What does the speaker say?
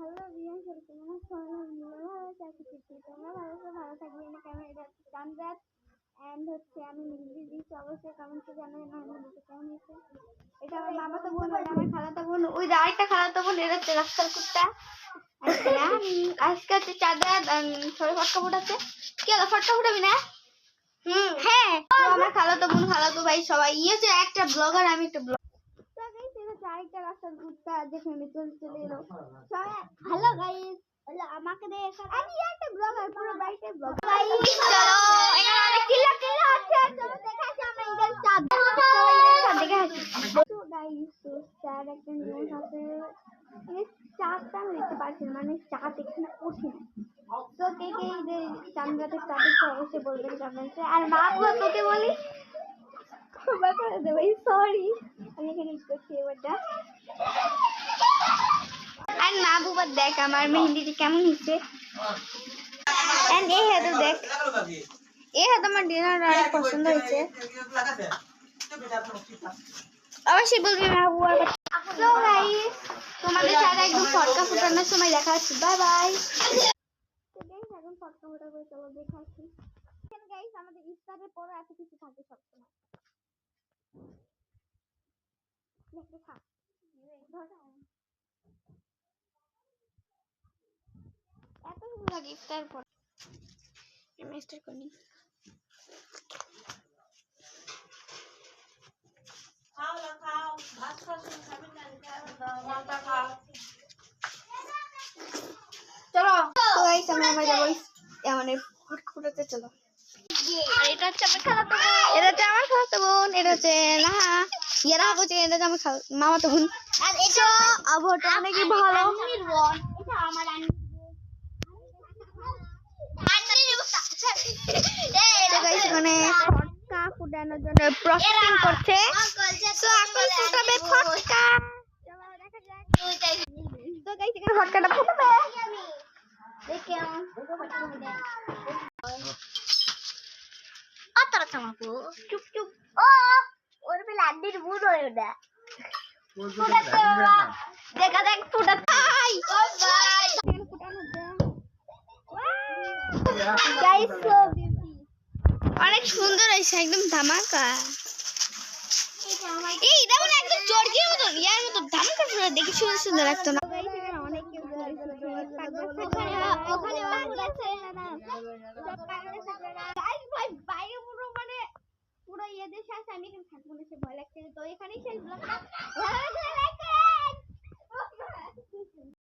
Hello বিয়ান সরকার মানে ভালো আছে তোমরা ভালো থাকবে না কেন এটা চান্দাত এন্ড হচ্ছে আমি মিলি দিচ্ছি অবশ্যই কমেন্টে জানাবেন আমার ভিডিও কেমন হয়েছে। এটা আমার মামাতো বোন, এটা আমার খালাতো বোন, ওই যে আরেকটা খালাতো বোন, এটা হচ্ছে রাস্তার কুত্তা। আজকে হচ্ছে চাঁদাত সবাই ফটকা ফুটাচ্ছে। কি হলো, ফটকা ফুটাবি না? হ্যাঁ, আমার খালাতো বোন খালাতো ভাই সবাই হচ্ছে একটা ব্লগার, আমি একটা ব্লগ। আরেকটা রাস্তার কুত্তা যেখানে চলে এলো সবাই। হ্যালো গাইস, আমাকে আমি একটা ব্লগার, পুরো বাড়িতে ব্লগ। গাইস চলো, এখানে অনেক কিল্লা কিল্লা আছে, চলো দেখে আসি আমরা ঈদের চাঁদ। সবাই ঈদের চাঁদ দেখে আসি। তো গাইস, তো চাঁদ একটা নিউজ আছে, এই চাঁদটা আমি দেখতে পাচ্ছি না, মানে চাঁদ এখানে ওঠে না। তো কে কে ঈদের চাঁদরাতে চাঁদ অবশ্যই বলবেন কমেন্টে। আর মা বাবা তোকে বলি ক্ষমা করে দেবো, সরি আমি এখানে করছি এবারটা। আর মা বাবা দেখ আমার মেহেন্দিটি কেমন হচ্ছে। এন্ড এই হাতে দেখ, এই হাতে আমার ডিনার অনেক পছন্দ হয়েছে, অবশ্যই বলবি মা বাবার কথা। সো গাইস, তোমাদের সাথে একদম ফটকা ফুটানোর সময় দেখা হচ্ছে, বাই বাই। তো গাইস এখন ফটকা ফুটাবো, চলো দেখা আসি। গাইস আমাদের ইফতারের পরে এত কিছু থাকে সবসময়, দেখতে থাক। এত কিছু থাকে ইফতার পর, আমি স্টার্ট করি। চলো তো গাইস আমরা এবার যাবো মানে ফটকা ফুটাতে, চলো। আর এটা হচ্ছে আমার খালাতো বোন, এটা হচ্ছে আমার খালাতো বোন, এটা হচ্ছে নাহা ইয়ারা হচ্ছে, এটা হচ্ছে আমার মামাতো বোন। আর এটা আবহাওয়াটা অনেক ভালো। আন্নির বোন, এটা আমার আন্নির বোন। তো গাইস মানে ফটকা ফুটানোর জন্য প্রসেসিং করছে, সো এখন ফুটাবে ফটকা। চলো দেখা যাক। তো গাইস এখানে ফটকাটা ফুটাবে, দেখে আতারা থামাবো চুপ চুপ। ও ওর বেলা আন্নির বোন হয় ওটা, ফুটাতে বাবা দেখা দেখ ফুটাতে। ও ভাই ফুটানো দে গাইস, সো বিউটি, অনেক সুন্দর হয়েছে, একদম ধামাকা। এই এটা মানে একদম চরকির মতো, ইয়ার মতো ধামাকা করে দেখি সুন্দর সুন্দর লাগতো না। অনেক কেউ ওখানে আছে না গাইস, ভাই বাইরে পুরো মানে পুরো ইয়ে দেশে আছে, আমি এখানে থাকবো না, সে ভয় লাগছে। তো এখানেই শেষ ব্লগটা, ভালো লাগলে লাইক করো।